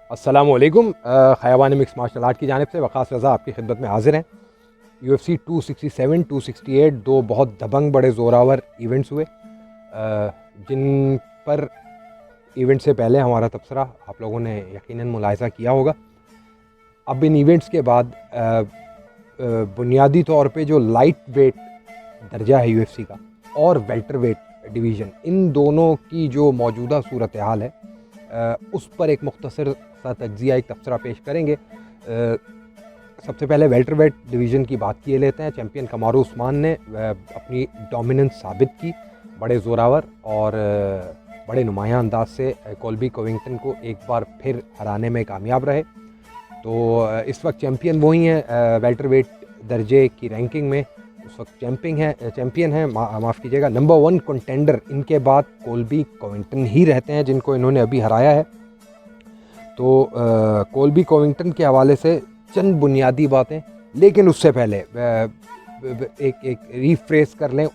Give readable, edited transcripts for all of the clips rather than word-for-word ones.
अस्सलामुअलैकुम। Khayaban mix martial art की जानिब से वक़ास रज़ा आपकी खिदमत में हाजिर हैं। UFC 267, 268 दो बहुत दबंग बड़े ज़ोरावर इवेंट्स हुए, जिन पर इवेंट से पहले हमारा तबसरा आप लोगों ने यकीनन मुलाहिज़ा किया होगा। अब इन इवेंट्स के बाद बुनियादी तौर पे जो लाइट वेट दर्जा है UFC का और वेल्टर वेट डिवीज़न, इन दोनों की जो मौजूदा सूरत हाल है उस पर एक मुख्तसर सा तज्ज़िया, एक तबसरा पेश करेंगे। सबसे पहले वेल्टर वेट डिवीज़न की बात किए लेते हैं। चैम्पियन कमारू उस्मान ने अपनी डोमिनेंस साबित की, बड़े ज़ोरावर और बड़े नुमायाँ अंदाज से कोल्बी कोविंगटन को एक बार फिर हराने में कामयाब रहे। तो इस वक्त चैम्पियन वही हैं, वेल्टर वेट दर्जे की रैंकिंग में उस वक्त चैम्पियन हैं माफ़ कीजिएगा, नंबर 1 कंटेंडर इनके बाद कोल्बी कोविंगटन ही रहते हैं, जिनको इन्होंने अभी हराया है। तो कोल्बी कोविंगटन के हवाले से चंद बुनियादी बातें, लेकिन उससे पहले एक रीफ्रेश कर लें।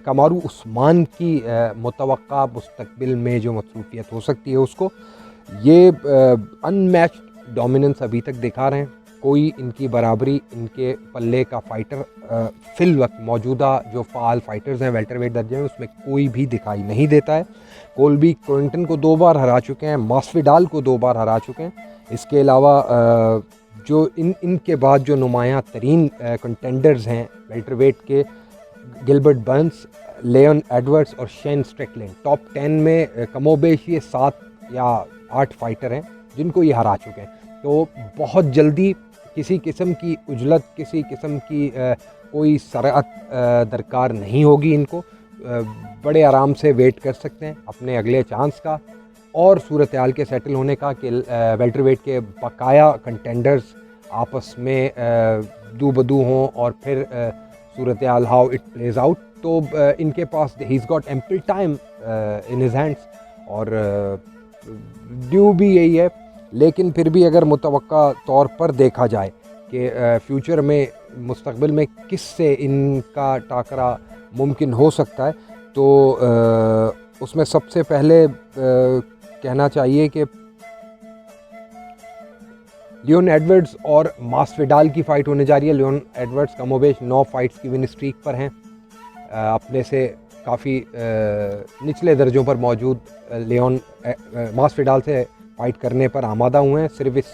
कमारू उस्मान की मुतवक्का मुस्तकबिल में जो मसरूफियत हो सकती है उसको, ये अनमैच्ड डोमिनेंस अभी तक दिखा रहे हैं। कोई इनकी बराबरी इनके पल्ले का फ़ाइटर फिल वक्त मौजूदा जो फ़ाल फ़ाइटर्स हैं वेल्टर वेट दर्जे में, उसमें कोई भी दिखाई नहीं देता है। कोल्बी कोविंगटन को 2 बार हरा चुके हैं, मास्विडाल को 2 बार हरा चुके हैं। इसके अलावा जो इनके बाद जो नुमायाँ तरीन कंटेंडर्स हैं वेल्टर वेट के, गिलबर्ट बर्न्स, लेन एडवर्ड्स और शेन स्ट्रिकलैंड, टॉप 10 में कमोबेश ये 7 या 8 फाइटर हैं जिनको ये हरा चुके हैं। तो बहुत जल्दी किसी किस्म की उजलत, किसी किस्म की कोई सरअत दरकार नहीं होगी इनको। बड़े आराम से वेट कर सकते हैं अपने अगले चांस का और सूरत हाल के सेटल होने का कि वेल्टर वेट के बकाया कंटेंडर्स आपस में दू बदू हों और फिर सूरत हाल हाउ इट प्लेज आउट। तो इनके पास he is got ample time in his hands और ड्यू भी यही है। लेकिन फिर भी अगर मुतवक्का तौर पर देखा जाए कि फ्यूचर में मुस्तकबिल में किस से इनका टाकरा मुमकिन हो सकता है, तो उसमें सबसे पहले कहना चाहिए कि लियोन एडवर्ड्स और मास्विडाल की फ़ाइट होने जा रही है। लियोन एडवर्ड्स कमोबेश 9 फाइट्स की विन स्ट्रीक पर हैं। अपने से काफ़ी निचले दर्जों पर मौजूद लियोन मास्विडाल से फ़ाइट करने पर आमादा हुए हैं। सिर्फ इस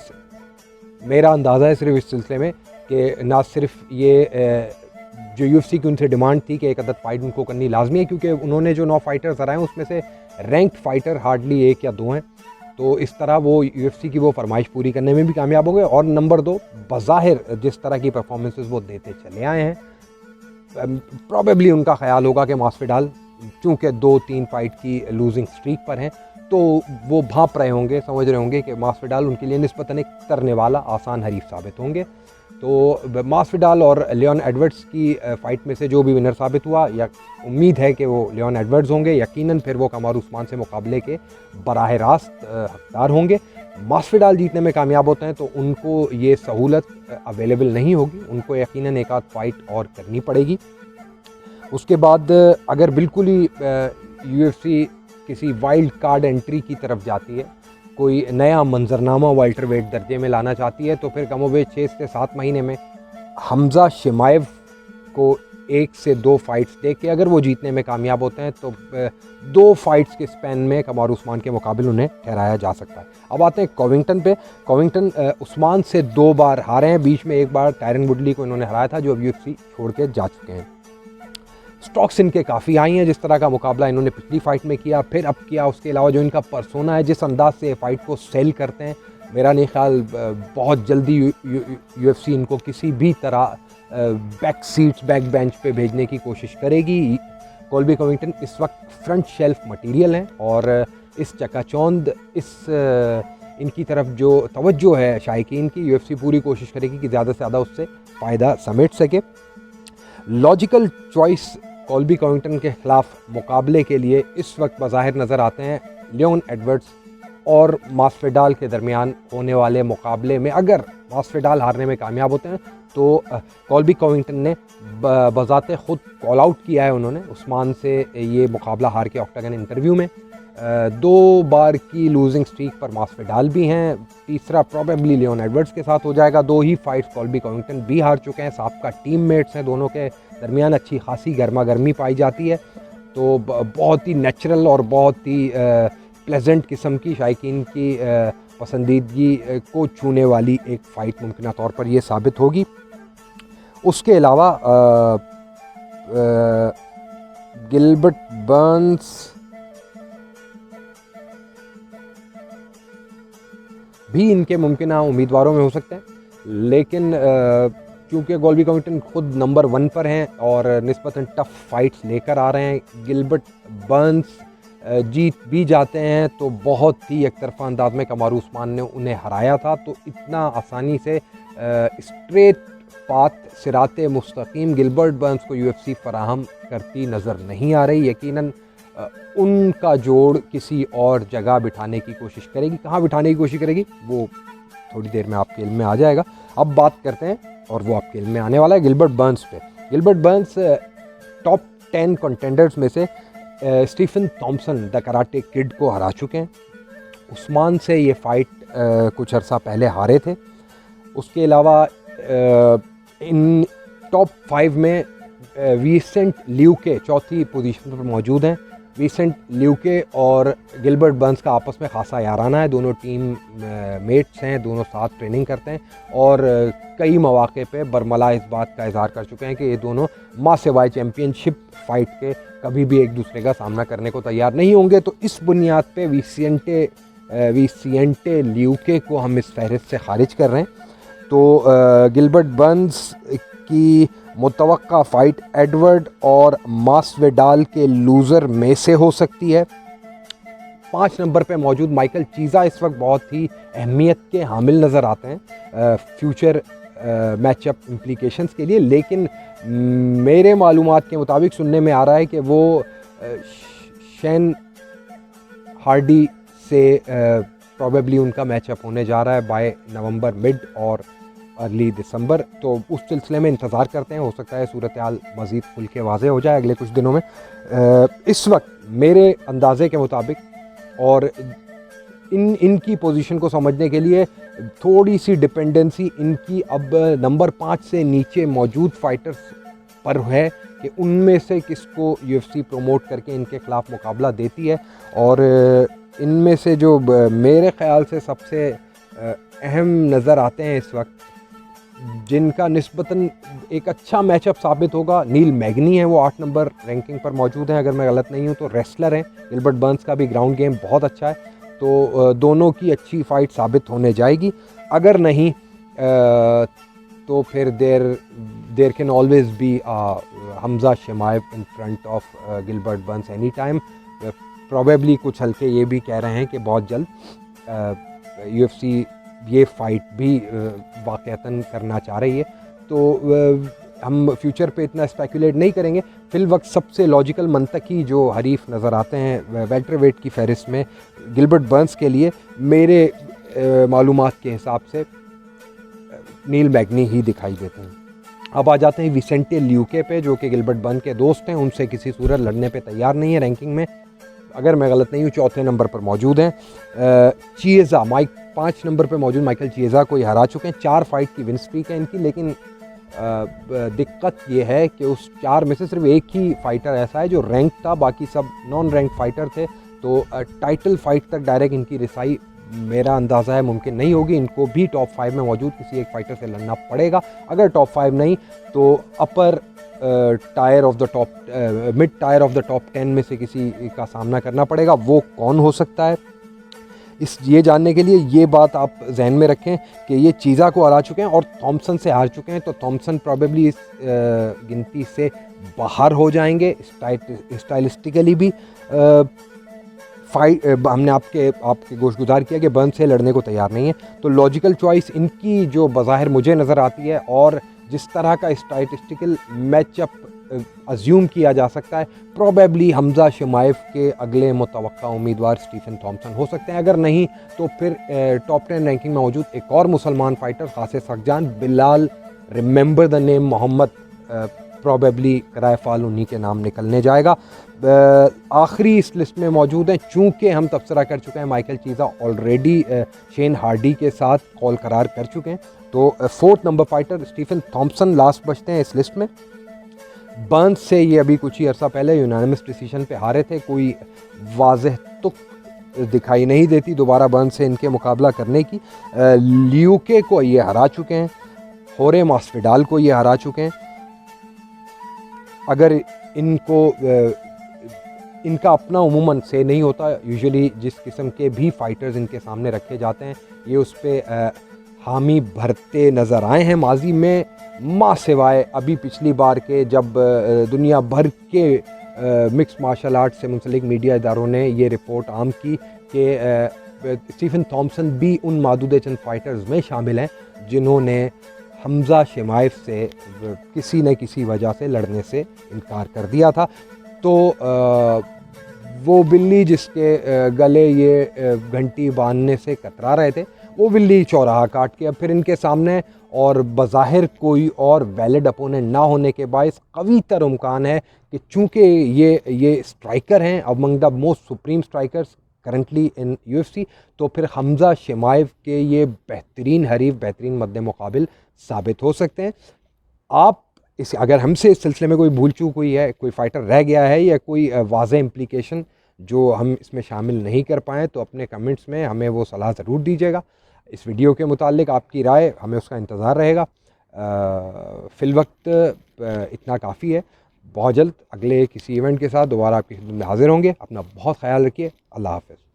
मेरा अंदाज़ा है सिर्फ इस सिलसिले में कि ना सिर्फ ये जो UFC की उनसे डिमांड थी कि एक अदद फ़ाइट उनको करनी लाजमी है, क्योंकि उन्होंने जो 9 फाइटर्स हराए हैं उसमें से रैंक्ड फ़ाइटर हार्डली 1 या 2 हैं। तो इस तरह वो UFC की वो फरमाइश पूरी करने में भी कामयाब हो गए। और नंबर 2, बज़ाहिर जिस तरह की परफॉर्मेंसेस वो देते चले आए हैं, प्रॉबेबली उनका ख्याल होगा कि मास्विडाल चूँकि 2-3 फाइट की लूजिंग स्ट्रीक पर हैं, तो वो भांप रहे होंगे, समझ रहे होंगे कि मास्विडाल उनके लिए निस्बतन एक तरने वाला आसान हरीफ साबित होंगे। तो मास्विडाल और लियोन एडवर्ड्स की फ़ाइट में से जो भी विनर साबित हुआ, या उम्मीद है कि वो लियोन एडवर्ड्स होंगे, यकीनन फिर वो कमारू उस्मान से मुकाबले के बराह रास्त हकदार होंगे। मास्विडाल जीतने में कामयाब होते हैं तो उनको ये सहूलत अवेलेबल नहीं होगी, उनको यकीनन एक आध फाइट और करनी पड़ेगी। उसके बाद अगर बिल्कुल ही UFC किसी वाइल्ड कार्ड एंट्री की तरफ जाती है, कोई नया मंजरनामा वेल्टर वेट दर्जे में लाना चाहती है, तो फिर कमोबेश 6 से 7 महीने में हमज़ा शिमाएव को 1 से 2 फाइट्स दे के अगर वो जीतने में कामयाब होते हैं तो 2 फाइट्स के स्पैन में कमारू उस्मान के मुकाबले उन्हें ठहराया जा सकता है। अब आते हैं कोविंगटन पे। कोविंगटन उस्मान से 2 बार हारे हैं, बीच में एक बार टायरन वुडली को इन्होंने हराया था जो अब UFC छोड़ के जा चुके हैं। स्टॉक्स इनके काफ़ी हाई हैं, जिस तरह का मुकाबला इन्होंने पिछली फ़ाइट में किया फिर अब किया। उसके अलावा जो इनका पर्सोना है, जिस अंदाज से फ़ाइट को सेल करते हैं, मेरा नहीं ख्याल बहुत जल्दी UFC इनको किसी भी तरह बैक बेंच पे भेजने की कोशिश करेगी। कोल्बी कोविंगटन इस वक्त फ्रंट शेल्फ मटेरियल हैं और इस चकाचौंध इनकी तरफ जो तवज्जो है शायकीन की, UFC पूरी कोशिश करेगी कि ज़्यादा से ज़्यादा उससे फ़ायदा समेट सके। लॉजिकल चॉइस कोल्बी कोविंगटन के ख़िलाफ़ मुकाबले के लिए इस वक्त बज़ाहिर नज़र आते हैं लियोन एडवर्ड्स और मास्विडाल के दरमियान होने वाले मुकाबले में। अगर मास्विडाल हारने में कामयाब होते हैं तो कोल्बी कोविंगटन ने बज़ाते ख़ुद कॉल आउट किया है उन्होंने उस्मान से ये मुकाबला हार के ऑक्टागन इंटरव्यू में 2 बार की लूजिंग स्ट्रीक पर मास्विडाल भी हैं, तीसरा प्रॉबेबली लियोन एडवर्ड्स के साथ हो जाएगा। 2 ही फाइट्स कॉल्बी कॉविंगटन भी हार चुके हैं, साबका टीममेट्स हैं, दोनों के दरमियान अच्छी खासी गर्मा गर्मी पाई जाती है। तो बहुत ही नेचुरल और बहुत ही प्लेजेंट किस्म की शायकीन की पसंदीदगी को छूने वाली एक फ़ाइट मुमकिन तौर पर ये साबित होगी। उसके अलावा गिलबर्ट बर्न्स भी इनके मुमकिन उम्मीदवारों में हो सकते हैं, लेकिन क्योंकि कॉल्बी कॉविंगटन खुद नंबर 1 पर हैं और निस्बतन टफ फाइट्स लेकर आ रहे हैं, गिलबर्ट बर्न्स जीत भी जाते हैं तो बहुत ही एक तरफा अंदाज में कमारू उस्मान ने उन्हें हराया था, तो इतना आसानी से स्ट्रेट पाथ सिराते मुस्तकीम गिलबर्ट बर्न्स को UFC फराहम करती नज़र नहीं आ रही। यकीनन उनका जोड़ किसी और जगह बिठाने की कोशिश करेगी। कहाँ बिठाने की कोशिश करेगी वो थोड़ी देर में आपके इल्म में आ जाएगा। अब बात करते हैं, और वो आपके इल्म में आने वाला है, गिलबर्ट बर्न्स पे। गिलबर्ट बर्न्स टॉप 10 कंटेंडर्स में से Stephen Thompson the karate kid को हरा चुके हैं। उस्मान से ये फ़ाइट कुछ अर्सा पहले हारे थे। उसके अलावा इन टॉप 5 में विसेंट ल्यूके चौथी पोजीशन पर मौजूद हैं। विसेंट ल्यूके और गिलबर्ट बर्न्स का आपस में खासा याराना है, दोनों टीम मेट्स हैं, दोनों साथ ट्रेनिंग करते हैं और कई मौके पे बरमला इस बात का इजहार कर चुके हैं कि ये दोनों मां सिवाय चैम्पियनशिप फाइट के कभी भी एक दूसरे का सामना करने को तैयार नहीं होंगे। तो इस बुनियाद पे विसेंटे ल्यूके को हम इस फहरिस्त से खारिज कर रहे हैं। तो गिलबर्ट बर्न्स की मुतवक्का फ़ाइट एडवर्ड और मास्विडाल के लूज़र में से हो सकती है। 5 नंबर पे मौजूद माइकल चीज़ा इस वक्त बहुत ही अहमियत के हामिल नज़र आते हैं फ्यूचर मैचअप इम्प्लीकेशंस के लिए, लेकिन मेरे मालूमात के मुताबिक सुनने में आ रहा है कि वो शैन हार्डी से प्रॉबेबली उनका मैचअप होने जा रहा है बाय नवंबर मिड और अर्ली दिसंबर। तो उस सिलसिले में इंतज़ार करते हैं, हो सकता है सूरत हाल मज़ीद खुल के वाज़े हो जाए अगले कुछ दिनों में। इस वक्त मेरे अंदाज़े के मुताबिक और इनकी पोजीशन को समझने के लिए थोड़ी सी डिपेंडेंसी इनकी अब नंबर 5 से नीचे मौजूद फाइटर्स पर है कि उनमें से किसको UFC प्रमोट करके इनके ख़िलाफ़ मुकाबला देती है। और इनमें से जो मेरे ख़्याल से सबसे अहम नज़र आते हैं इस वक्त, जिनका निस्बतन एक अच्छा मैचअप साबित होगा, नील मैगनी है, वो 8 नंबर रैंकिंग पर मौजूद हैं अगर मैं गलत नहीं हूँ, तो रेसलर हैं। गिलबर्ट बर्न्स का भी ग्राउंड गेम बहुत अच्छा है, तो दोनों की अच्छी फ़ाइट साबित होने जाएगी। अगर नहीं तो फिर there can always be Khamzat Chimaev in front of Gilbert Burns any time. Probably कुछ हल्के ये भी कह रहे हैं कि बहुत जल्द UFC ये फ़ाइट भी वाक़अतन करना चाह रही है। तो हम फ्यूचर पे इतना स्पेकुलेट नहीं करेंगे। फिल वक्त सबसे लॉजिकल मंतकी जो हरीफ नज़र आते हैं वेल्टरवेट की फहरिस्त में गिलबर्ट बर्न्स के लिए मेरे मालूमात के हिसाब से नील मैगनी ही दिखाई देते हैं। अब आ जाते हैं विसेंटे ल्यूके पे, जो कि गिलबर्ट बर्न्स के दोस्त हैं, उनसे किसी सूरत लड़ने पे तैयार नहीं है। रैंकिंग में अगर मैं गलत नहीं हूँ 4थे नंबर पर मौजूद हैं। चिएज़ा 5 नंबर पर मौजूद माइकल चिएज़ा को हरा चुके हैं। 4 फाइट की विन स्ट्रीक है इनकी, लेकिन दिक्कत ये है कि उस 4 में से सिर्फ एक ही फाइटर ऐसा है जो रैंक था, बाकी सब नॉन रैंक फाइटर थे। तो टाइटल फाइट तक डायरेक्ट इनकी रिसाई मेरा अंदाज़ा है मुमकिन नहीं होगी। इनको भी टॉप 5 में मौजूद किसी एक फाइटर से लड़ना पड़ेगा। अगर टॉप 5 नहीं तो upper tier of the top mid tier of the top 10 में से किसी का सामना करना पड़ेगा। वो कौन हो सकता है, ये जानने के लिए ये बात आप जहन में रखें कि ये चीज़ा को हरा चुके हैं और थॉम्सन से हार चुके हैं। तो थॉम्सन प्रॉबेबली इस गिनती से बाहर हो जाएंगे। स्टाइलिस्टिकली भी फाइट हमने आपके गोशगुजार किया कि बर्न्स से लड़ने को तैयार नहीं है। तो लॉजिकल चॉइस इनकी जो बज़ाहिर मुझे नज़र आती है और जिस तरह का स्टैटिस्टिकल मैचअप अज्यूम किया जा सकता है, प्रोबेबली हमजा शेमाएव के अगले मुतवक्का उम्मीदवार स्टीफन थॉम्सन हो सकते हैं। अगर नहीं तो फिर टॉप 10 रैंकिंग में मौजूद एक और मुसलमान फाइटर खासे सकजान Belal, remember the name Muhammad, probably कराए फाल उन्हीं के नाम निकलने जाएगा। आखिरी इस लिस्ट में मौजूद हैं, चूँकि हम तबसरा कर चुके हैं माइकल चीज़ा ऑलरेडी शेन हार्डी के साथ कॉल करार कर चुके हैं, तो 4th number fighter Stephen Thompson last बचते हैं इस लिस्ट में। बर्न्स से ये अभी कुछ ही अर्सा पहले यूनानिमस डिसीजन पे हारे थे, कोई वाज़ेह तुक दिखाई नहीं देती दोबारा बर्न्स से इनके मुकाबला करने की। ल्यूके को ये हरा चुके हैं, होरे मास्विडाल को ये हरा चुके हैं। अगर इनको इनका अपना उमूमन से नहीं होता, यूजुअली जिस किस्म के भी फाइटर्स इनके सामने रखे जाते हैं ये उस पर हामी भरते नज़र आए हैं माजी में, माँ सिवाय अभी पिछली बार के जब दुनिया भर के मिक्स मार्शल आर्ट से मुंसलिक मीडिया इदारों ने ये रिपोर्ट आम की कि स्टीफन थॉम्पसन भी उन मादूद चंद फाइटर्स में शामिल हैं जिन्होंने हमज़ा शेमाइफ से किसी न किसी वजह से लड़ने से इनकार कर दिया था। तो वो बिल्ली जिसके गले ये घंटी बांधने से कतरा रहे थे, वो बिल्ली चौराहा काट के अब फिर इनके सामने, और बज़ाहिर कोई और वैलिड अपोनेंट ना होने के बायस कवी तर इम्कान है कि चूँकि ये स्ट्राइकर हैं among the most supreme strikers currently in UFC, तो फिर हमज़ा शेमाइव के ये बेहतरीन हरीफ, बेहतरीन मद्दे मुकाबिल साबित हो सकते हैं। आप इस अगर हमसे इस सिलसिले में कोई भूल चूक हुई है, कोई फ़ाइटर रह गया है या कोई वाज़ेह इम्प्लीकेशन जो हम इसमें शामिल नहीं कर पाएँ, तो अपने कमेंट्स में हमें वो सलाह ज़रूर दीजिएगा। इस वीडियो के मुतालिक आपकी राय, हमें उसका इंतज़ार रहेगा। फ़िलवक्त इतना काफ़ी है। बहुत जल्द अगले किसी इवेंट के साथ दोबारा आपकी खिदमत में हाज़िर होंगे। अपना बहुत ख्याल रखिए। अल्लाह हाफ़िज़।